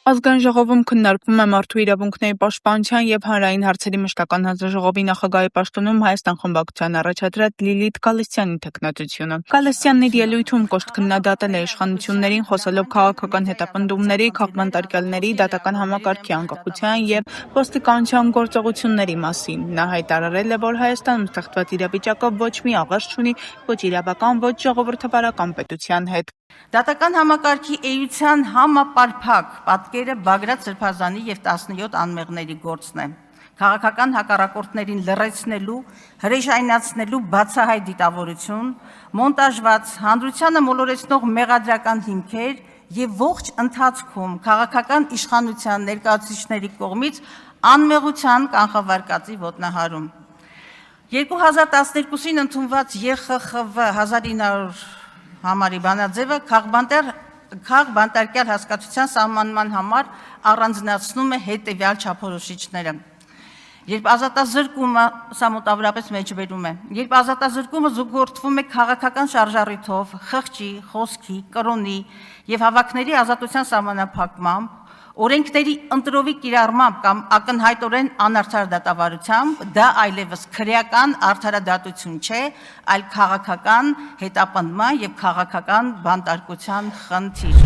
Ազգային ժողովում քննարկվում է մարդու իրավունքների պաշտպանության և հանրային հարցերի մշտական հանձնաժողովի նախագահի պաշտոնում Հայաստան խմբակցության առաջադրած Լիլիթ Գալստյանի թեկնածությունը։ Գալստյանն իր ելույթում կոշտ քննադատել է իշխանություններին, խոսելով քաղաքական հետապնդումների, քաղբանտարկյալների, դատական համակարգի անկախության և ոստիկանության գործողությունների մասին։ Նա հայտարարել է, որ Հայաստանում ստեղծված իրավիճակը ոչ մի աղերս չունի ոչ իրավական, ոչ ժողովրդավարական պետության հետ։ Դատական համակարգի էության համապարփակ պատկերը Բագրատ Սրբազանի և 17 անմեղների գործն է։ Քաղաքական հակառակորդներին լռեցնելու, հրեշայնացնելու բացահայտ դիտավորություն, մոնտաժված, հանրությանը մոլորեցնող մեղադրական հիմքեր և ողջ ընթացքում քաղաքական իշխանության ներկայացուցիչների կողմից անմեղության կանխավարկածի ոտնահարում։ 2012-ին ընդունված ԵԽԽՎ 1900 համարի բանաձևը քաղբանտարկյալ հասկացության սահմանման համար առանձնացնում է հետևյալ չափորոշիչները։ Երբ ազատազրկումը, սա մոտավորապես մեջբերում է, երբ ազատազրկումը զուգորդվում է քաղաքական շարժառիթով, խղճի, խոսքի, կրոնի և հավաքների ազատության սահմանափակմամբ, օրենքների ընտրովի կիրառմամբ կամ ակնհայտորեն անարդար դատավարությամբ, դա այլևս քրեական արդարադատություն չէ, այլ քաղաքական հետապնդման և քաղաքական բանտարկության խնդիր։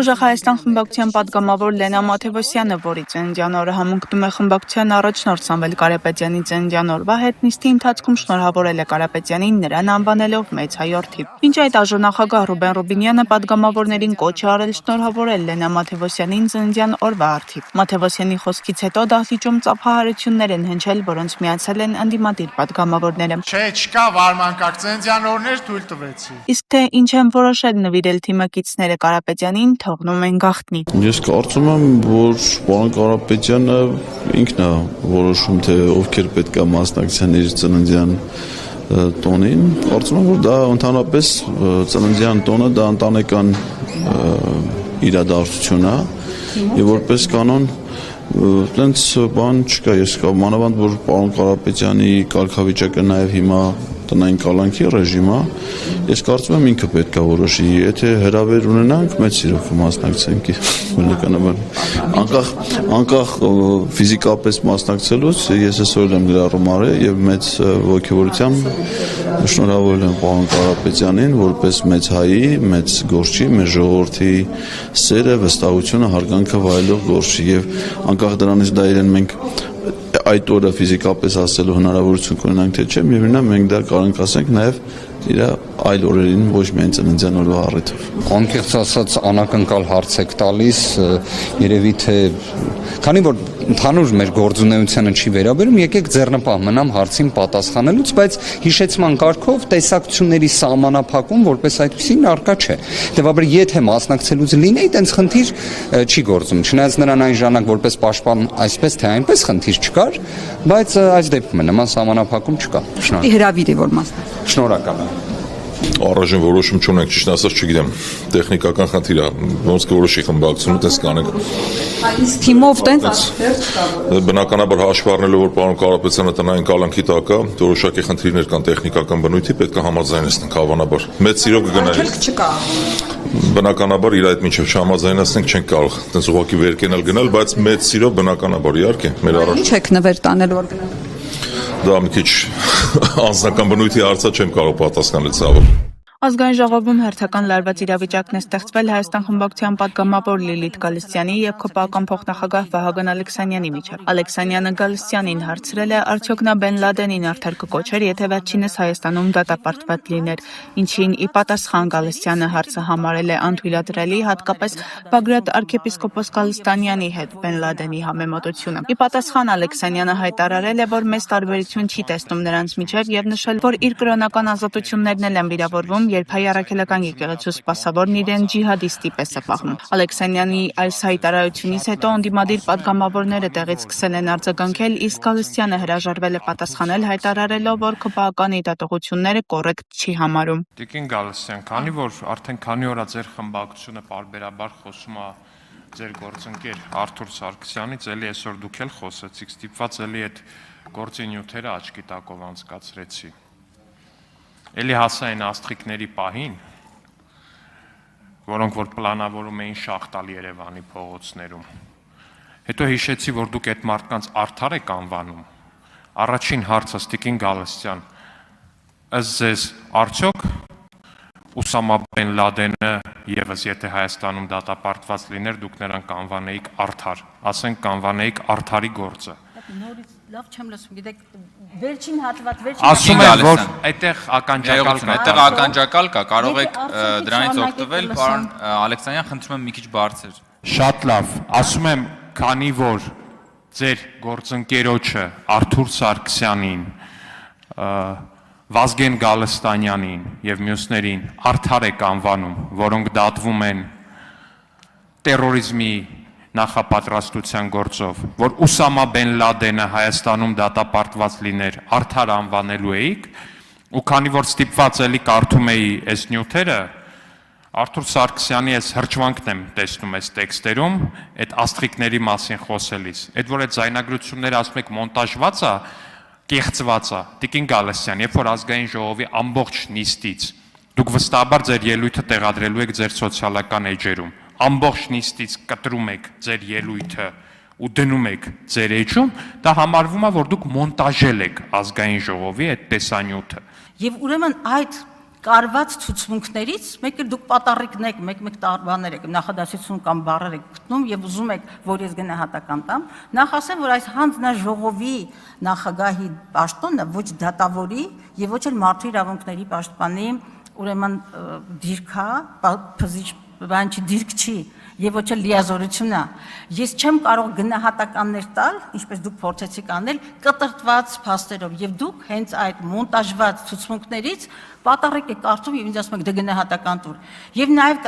Ուժեղ Հայաստան խմբակցության պատգամավոր Լենա Մաթևոսյանը, որի ծննդյան օրը համընկնում է խմբակցության առաջնորդ Սամվել Կարապետյանի ծննդյան օրվա հետ, նիստի ընթացքում շնորհավորել է Կարապետյանին նրան անվանելով մեծ հայորդի։ Մինչ այդ ԱԺ նախագահ Ռուբեն Ռուբինյանը պատգամավորներին կոչ է արել շնորհավորել Լենա Մաթևոսյանին ծննդյան օրվա առթիվ։ Մաթևոսյանի խոսքից հետո դահլիճում ծափահարություններ են հնչել, որոնց միացել են ընդդիմադիր պատգամավորները։ Չէ, չկա վարման կարգ, ծննդյան օրներ թույլ տվեցի։ Իսկ թե ինչ են որոշել նվիրել թիմակիցները Կարապետյանին, թողնում են գաղտնի։ Ես կարծում եմ, որ պարոն Կարապետյանը ինքն է որոշում, թե ովքեր պետք է մասնակցեն իր ծննդյան տոնին։ Կարծում եմ, որ դա ընդհանրապես ծննդյան տոնը դա ընտանեկան իրադարձություն է եւ որպես կանոն այդպես բան չկա։ Ես մանավանդ որ պարոն Կարապետյանի կարգավիճակը նաեւ հիմա տնային կալանքի ռեժիմ է, ես կարծում եմ ինքը պետք է որոշի, եթե հրավեր ունենանք, մեծ սիրով կմասնակցենք, բնականաբար։ Անկախ ֆիզիկապես մասնակցելուց ես այսօր եմ գրառում արել եւ մեծ ողջավորությամբ շնորհավորել եմ պարոն Կարապետյանին, որպես մեծ հայի, մեծ գործչի, մեր ժողովրդի սերը, վստահությունը, հարգանքը վայելող գործչի եւ անկախ դրանից դա իրեն մենք այդ օրը ֆիզիկապես ասելու հնարավորություն կունենանք թե չէ, միևնույնն է մենք դա կարող ենք ասենք նաև իր այլ օրերին ոչ միայն ծննդյան օրվա առիթով։ Անկեղծ ասած անակնկալ հարց եք տալիս, երևի թե քանի որ ընդհանուր մեր գործունեությանը չի վերաբերում, եկեք ձեռնպահ մնամ հարցին պատասխանելուց, բայց հիշեցման կարգով տեսակցությունների սահմանափակում որպես այդպեսին առկա չէ։ Հետևաբար եթե մասնակցելուց լինեի, տենց խնդիր չի գործում։ Չնայած նրան այն ժամանակ որպես պաշտպան այսպես թե այնպես խնդիր չկար, բայց այս դեպքում նման սահմանափակում չկա։ Շնորհակալ։ Հրավիր է որ մասնակցի։ Շնորհակալ եմ։ Առայժմ որոշում չունենք, ճիշտ ասած չգիտեմ, տեխնիկական խնդիր է, ոնց կորոշի խմբակցությունը, տես կանենք։ Իսկ թիմով տենց Բնականաբար հաշվի առնելով, որ պարոն Կարապետյանը տնային կալանքի տակ է, որոշակի խնդիրներ կան տեխնիկական բնույթի, պետք է համաձայնեցնենք հավանաբար։ Մեծ սիրով կգնայինք։ արգելք չկա։ Բնականաբար իր այդ մինչև չհամաձայնեցնենք չենք կարող, տենց ուղղակի վեր կենալ գնալ, բայց մեծ սիրով բնականաբար իհարկե մեր առաջ։ Ինչ եք նվեր տանել որ գնաք։ Դա մի քիչ անձնական բնույթի հարց է, չեմ կարող պատասխանել ցավոք։ Ազգային ժողովում հերթական լարված իրավիճակն է ստեղծվել Հայաստան խմբակցության պատգամավոր Լիլիթ Գալստյանի եւ ՔՊԱ փոխնախագահ Վահագն Ալեքսանյանի միջեւ։ Ալեքսանյանը Գալստյանին հարցրել է, արդյոք նա Բեն Լադենին արդար կկոչեր, եթե վերջինս Հայաստանում դատապարտված լիներ, ինչին ի պատասխան Գալստյանը հարցը համարել է անթույլատրելի, հատկապես Բագրատ arczepiskopos Գալստանյանի հետ Բեն Լադենի համեմատությունը։ Ի պատասխան Ալեքսանյանը հայտարարել է, որ մեծ տարբերություն չի տեսնում նրանց միջեւ եւ նշել, որ իր կրոնական ազատություններն էլ են վիրավորվում, երբ հայ առաքելական եկեղեցու սպասավորն իրեն ջիհադիստի պես է պահում։ Ալեքսանյանի այս հայտարարությունից հետո ընդդիմադիր պատգամավորները տեղից սկսել են արձագանքել, իսկ Գալստյանը հրաժարվել է պատասխանել, հայտարարելով, որ ՔՊԱ-ի դատողությունները կոռեկտ չի համարում։ Տիկին Գալստյան, քանի որ արդեն քանի օր է ձեր խմբակցությունը պարբերաբար խոսում է ձեր գործընկեր Արթուր Սարգսյանից, էլի այսօր դուք էլ խոսեցիք, ստիպված էլի այդ գործի նյութերը աչքի տակով անցկացրեցի։ Էլի հասա այն աստղիկների պահին, որոնք որ պլանավորում էին շախ տալ Երևանի փողոցներում։ Հետո հիշեցի, որ դուք այդ մարդկանց արդար եք անվանում։ Առաջին հարցը Տիկին Գալստյան, ըստ ձեզ արդյոք Ուսամա Բեն Լադենը եւս եթե Հայաստանում դատապարտված լիներ, դուք նրան կանվանեիք արդար, ասենք կանվանեիք արդարի գործը։ Նորից լավ չեմ լսում, գիտեք, վերջին հատված, Ասում եմ, որ այդտեղ ականջակալ կա։ Այդտեղ ականջակալ կա, կարող եք դրանից օգտվել, պարոն Ալեքսանյան, խնդրում եմ մի քիչ բարձր։ Շատ լավ, ասում եմ, քանի որ ձեր գործընկերոջը Արթուր Սարգսյանին, Վազգեն Գալստանյանին եւ մյուսներին արդար եք անվանում, որոնք դատվում են տերորիզմի նախապատրաստության գործով, որ Ուսամա Բեն Լադենը Հայաստանում դատապարտված լիներ, արդար անվանելու էիք, ու քանի որ ստիպված էլի կարդում էի այս նյութերը, Արթուր Սարգսյանի այս հրճվանքն եմ տեսնում այս տեքստերում, այդ աստղիկների մասին խոսելիս, այդ որ այդ զայնագրությունները ասում եք մոնտաժված է, կեղծված է, Տիկին Գալստյան, երբ որ ազգային ժողովի ամբողջ նիստից դուք վստահաբար ձեր ելույթը տեղադրելու եք ձեր սոցիալական էջերում, ամբողջ նիստից կտրում եք ձեր ելույթը ու դնում եք ձեր էջում, դա համարվում է, որ դուք մոնտաժել եք ազգային ժողովի այդ տեսանյութը։ Եվ ուրեմն այդ կարված ցուցմունքներից մեկը դուք պատառիկն եք, մեկ տարբաներ եք, նախադասություն կամ բառեր եք գտնում եւ ուզում եք, որ ես գնահատական տամ, նախ ասեմ, որ այս հանձնաժողովի նախագահի պաշտոնը ոչ դատավորի եւ ոչ էլ մարդու իրավունքների պաշտպանի, ուրեմն դիրքա, փզիչ բան չի, դիրք չի եւ ոչ էլ լիազորություն է։ Ես չեմ կարող գնահատականներ տալ, ինչպես դուք փորձեցիք անել, կտրտված փաստերով եւ դուք հենց այդ մոնտաժված ցուցմունքներից պատառիկ եք կարծում եւ ինձ ասում եք դե գնահատական տուր։ Եվ նաեւ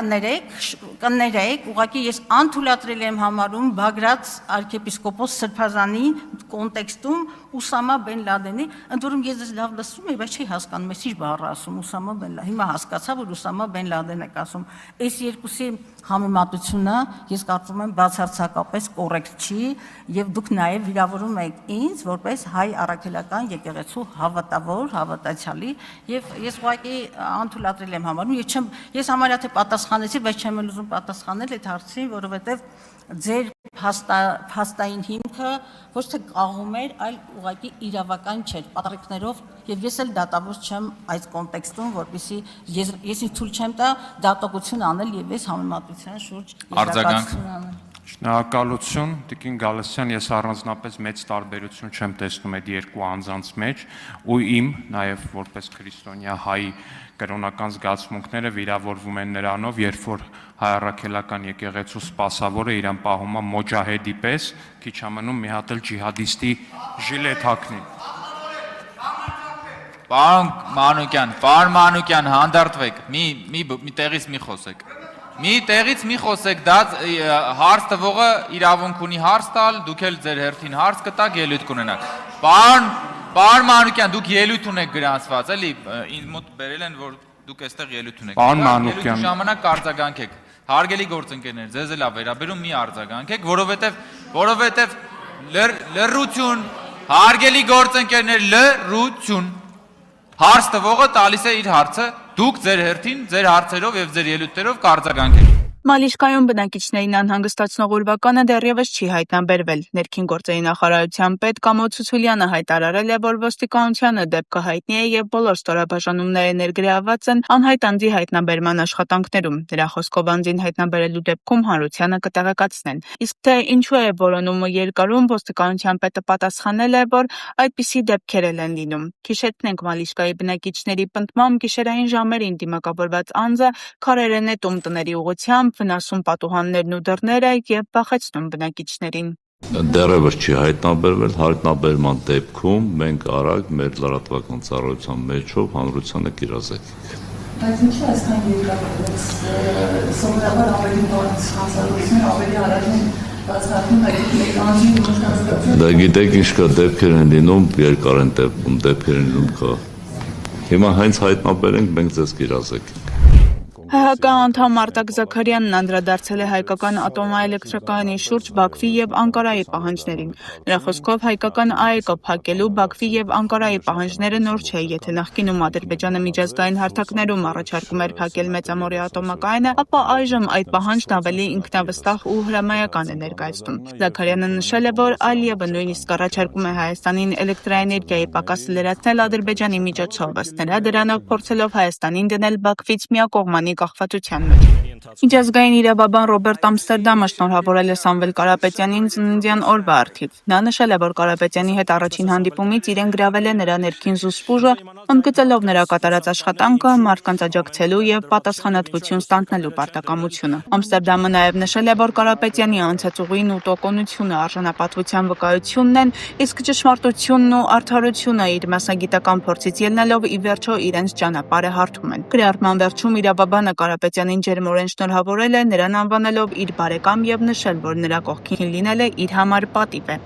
կներեք, ուղղակի ես անթույլատրելի եմ համարում Բագրատ arczepiskopos Սրբազանի կոնտեքստում Ուսամա Բեն Լադենի, ընդ որում ես լավ լսում եմ, բայց չի հասկանում, ես ինչ բառ ասում Ուսամա Բեն Լադեն։ Հիմա հասկացա, որ Ուսամա Բեն Լադեն եք ասում։ Այս երկուսի համեմատությունը ես կարծում եմ բացարձակապես կոռեկտ չի եւ դուք նաեւ վիրավորում եք ինձ որպես հայ առաքելական եկեղեցու հավատավոր, հավատացյալի եւ ես ուղղակի անթույլատրել եմ համարում, ես համարյա թե պատասխանեցի, բայց չեմ ուզում պատասխանել այդ հարցին, որովհետեւ ձեր փաստային հիմքը ոչ թե կաղում էր, այլ ուղղակի իրավական չէր, պատառիկներով եւ ես էլ դատավոր չեմ այս կոնտեքստում, որպեսզի ես ինձ թույլ չեմ տա դատողություն անել եւ ես համեմատության շուրջ արձագանք անել։ Շնորհակալություն, Տիկին Գալստյան, ես առանձնապես մեծ տարբերություն չեմ տեսնում այդ երկու անձանց մեջ ու իմ նաև որպես քրիստոնյա հայ կրոնական զգացմունքները վիրավորվում են նրանով, երբ որ հայ առաքելական եկեղեցու սպասավորը իրան պահում է մոջահեդի պես, քիչ ամնում մի հատ էլ ջիհադիստի ժիլետ հագնի։ Պարոն Մանուկյան, հանդարտվեք, մի տեղից մի խոսեք։ Մի տեղից մի խոսեք, դա հարց տվողը իրավունք ունի հարց տալ, դուք էլ ձեր հերթին հարց կտակ, ելույթ կունենաք։ Պարոն Մանուկյան, դուք ելույթ ունեք գրանցված, էլի ինձ մոտ բերել են, որ դուք այստեղ ելույթ ունեք։ Պարոն Մանուկյան, ելույթի ժամանակ արձագանքեք։ Հարգելի գործընկերներ, ձեզ էլ վերաբերում մի արձագանքեք, որովհետև լռություն, հարգելի գործընկերներ, լռություն։ Հարց տվողը տալիս է իր հարցը, դուք ձեր հերթին, ձեր հարցերով եւ ձեր ելույթերով կարձագանքեք։ Մալիշկայում բնակիչներին անհանգստացնող ուրվականը դեռևս չի հայտնաբերվել։ Ներքին գործերի նախարարության պետ Կամո Ցուցուլյանը հայտարարել է, որ ոստիկանությանը դեպքը հայտնի է եւ բոլոր ստորաբաժանումները ներգրավված են անհայտ անձի հայտնաբերման աշխատանքներում։ Նրա խոսքով անձին հայտնաբերելու դեպքում հանրությանը կտեղեկացնեն։ Իսկ թե ինչու է որոնումը երկարում, ոստիկանության պետը պատասխանել է, որ այդպիսի դեպքեր են լինում։ Հիշեցնենք, Մալիշկայի բնակիչների պնդմամբ գիշերային ժամերին դիմակավորված անձը քարեր է նետում տների ուղղությամբ, վնասում պատուհաններն ու դռները եւ վախեցնում բնակիչներին։ Դեռևս չի հայտնաբերվել, հայտնաբերման դեպքում մենք արագ մեր լրատվական ծառայության մեջով հանրությանը կիրազեկենք։ Բայց ինչու այսքան երկար սովորաբար ավելի բարձ հասարակություն ավելի արագ են բացահայտում այդ անձին Դա գիտեք ինչ կա, դեպքեր են լինում, երկար են դեպքեր են լինում կա։ Հիմա հենց հայտնաբերենք, մենք ձեզ կիրազեկենք։ ՀՀԿ անդամ Արտակ Զաքարյանն անդրադարձել է հայկական ատոմաէլեկտրակայանի շուրջ Բաքվի եւ Անկարայի պահանջներին։ Նրա խոսքով հայկական ԱԵԿ-ը փակելու Բաքվի եւ Անկարայի պահանջները նոր չէ, եթե նախկինում Ադրբեջանը միջազգային հարթակներում առաջարկում էր փակել Մեծամորի ատոմակայանը, ապա այժմ այդ պահանջն ավելի ինքնավստահ ու հրամայական է ներկայացնում։ Զաքարյանը նշել է, որ Ալիևը նույնիսկ առաջարկում է Հայաստանին էլեկտրաէներգիայի պակասը լրացնել Ադրբեջանի միջոցով, ըստ նրա դրանով փորձելով Հայաստանին դնել Բաքվից միակողմանի կախվածության մեջ։ Միջազգային իրավաբան Ռոբերտ Ամստերդամը շնորհավորել է Սամվել Կարապետյանին ծննդյան օրվա առթիվ։ Նա նշել է, որ Կարապետյանի հետ առաջին հանդիպումից իրեն գրավել է նրա ներքին զուսպուժը, ընդգծելով նրա կատարած աշխատանքը, մարդկանց աջակցելու եւ պատասխանատվություն ստանձնելու պարտակամությունը։ Ամստերդամը նաեւ նշել է, որ Կարապետյանի անցածուղին ու տոկունությունը արժանապատվության վկայությունն են, իսկ ճշմարտությունն ու արդարությունը իր մասնագիտական փորձից ելնելով ի վերջո իրենց ճանապարհը հարթում են։ Գրառման վերջում իրավաբանը Կարապետյանին ջերմորեն շնորհավորել է, նրան անվանելով իր բարեկամ եւ նշել, որ նրա կողքին լինելը իր համար պատիվ է։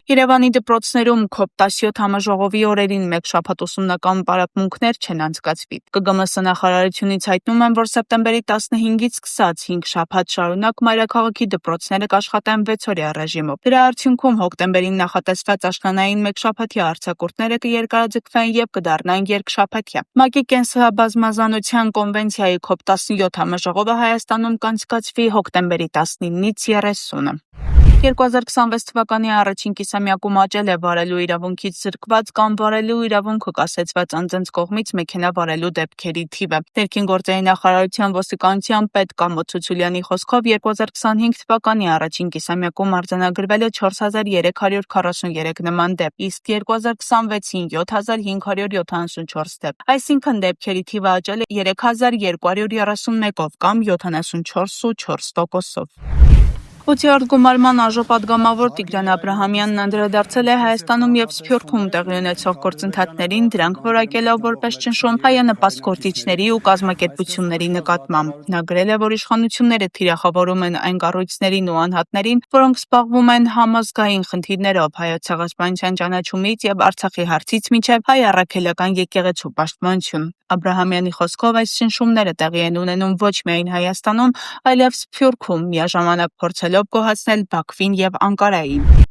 Երևանի դպրոցներում COP17 համաժողովի օրերին մեկ շաբաթ ուսումնական պարապմունքներ չեն անցկացվի։ ԿԳՄՍ նախարարությունից հայտնում են, որ սեպտեմբերի 15-ից սկսած 5 շաբաթ շարունակ մայրաքաղաքի դպրոցները կաշխատեն 6-օրյա ռեժիմով։ Դրա արդյունքում հոկտեմբերին նախատեսված աշնանային մեկշաբաթյա արձակուրդները կերկարաձգվեն եւ կդառնան երկշաբաթյա։ ՄԱԿ-ի կենսաբազմազանության կոնվենցիայի COP17 համաժողովը Հայաստանում կանցկացվի հոկտեմբերի 19-ից 30-ը։ 2026 թվականի առաջին կիսամյակում աճել է վարելու իրավունքից զրկված կամ վարելու իրավունքը կասեցված անձանց կողմից մեքենա վարելու դեպքերի թիվը։ Ներքին գործերի նախարարության ոստիկանության պետ Կամո Ցուցուլյանի խոսքով 2025 թվականի առաջին կիսամյակում արձանագրվել է 4343 նման դեպք, իսկ 2026-ին 7574 դեպք։ Այսինքն դեպքերի թիվը աճել է 3231-ով կամ 74.4%-ով։ Ութերորդ գումարման արժոպատգամավոր Տիգրան Աբրահամյանն անդրադարձել է Հայաստանում եւ Սփյուռքում տեղի ունեցող գործընթացներին, դրանք որակելով որպես ճնշում հայանպաստ գործիչների ու կազմակերպությունների նկատմամբ։ Նա գրել է, որ իշխանությունները թիրախավորում են այն կառույցներին ու անհատներին, որոնք զբաղվում են համազգային խնդիրներով, հայոց ցեղասպանության ճանաչումից եւ Արցախի հարցից մինչեւ հայ առաքելական եկեղեցու պաշտպանություն։ Աբրահամյանի խոսքով այս ճնշումները տեղի են ունենում ոչ միայն Հայաստանում, այլև Սփյուռքում, միաժամանակ փորձելով գոհացնել Բաքվին եւ Անկարային։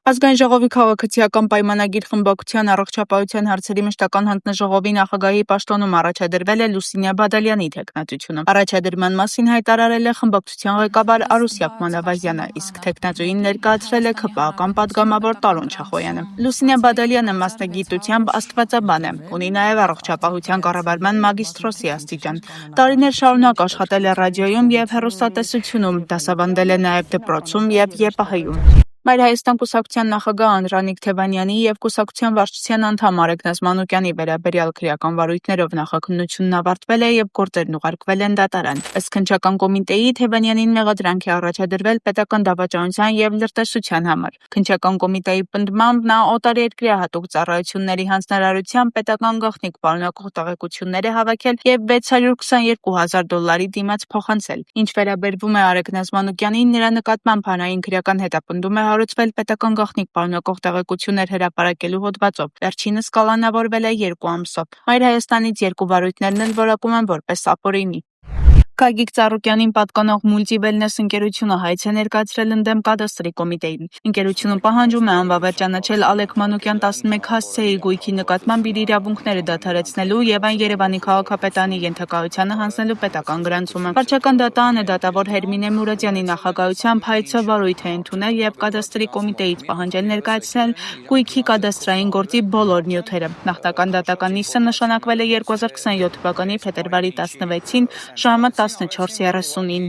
Ազգային ժողովի քաղաքացիական պայմանագիր խմբակցության առողջապահության հարցերի մշտական հանձնաժողովի նախագահի պաշտոնում առաջադրվել է Լուսինյա Բադալյանի թեկնածությունը։ Առաջադրման մասին հայտարարել է խմբակցության ղեկավար Արուսյակ Մանավազյանը, իսկ թեկնածուին ներկայացրել է ՔՊԱ-ական պատգամավոր Տարոն Չախոյանը։ Լուսինյա Բադալյանը մասնագիտությամբ աստվածաբան է, ունի նաև առողջապահության կառավարման մագիստրոսի աստիճան։ Տարիներ շարունակ աշխատել է ռադիոյում եւ հեռուստատեսությունում, դասավանդել է նաև դպրոցում եւ ԵՊՀ-ում։ Մայր Հայաստան կուսակցության նախագահ Անդրանիկ Թևանյանի եւ կուսակցության վարչության անդամ Արեգնազ Մանուկյանի վերաբերյալ քրեական վարույթներով նախաքննությունն ավարտվել է եւ գործերն ուղարկվել են դատարան։ Ըստ քննչական կոմիտեի Թևանյանին մեղադրանք է առաջադրվել պետական դավաճանության եւ լրտեսության համար։ Քննչական կոմիտեի պնդմամբ նա օտարերկրյա հատուկ ծառայությունների հանձնարարությամբ պետական գաղտնիք պարունակող տեղեկություններ է հավաքել եւ $622,000 դիմաց փոխանցել։ Ինչ վերաբերվում է Արեգնազ Մանուկյանին, նրա նկատմամբ հանրային քրեական հետապնդում է հարուցվել պետական գաղտնիք պարունակող տեղեկություններ հրապարակելու հոդվածով։ Վերջինս կալանավորվել է 2 ամսով։ Մայր Հայաստանից 2 վարույթներն էլ որակում են որպես ապօրինի։ Գագիկ Ծառուկյանին պատկանող Multi-Wellness ընկերությունը հայց է ներկայացրել ընդդեմ կադաստրի կոմիտեին։ Ընկերությունը պահանջում է անվավեր ճանաչել Ալեք Մանուկյան 11 հասցեի գույքի նկատմամբ իր իրավունքները դադարեցնելու եւ այն Երևանի քաղաքապետարանի ենթակայությանը հանձնելու պետական գրանցումը։ Վարչական դատարանը դատավոր Հերմինե Մուրադյանի նախագահությամբ հայցը վարույթ է ընդունել եւ կադաստրի կոմիտեից պահանջել ներկայացնել գույքի կադաստրային գործի բոլոր նյութերը։ Նախնական դատական նիստը նշանակվել է 2027 թվականի փետրվարի 16-ին ժամը 14:30-ին։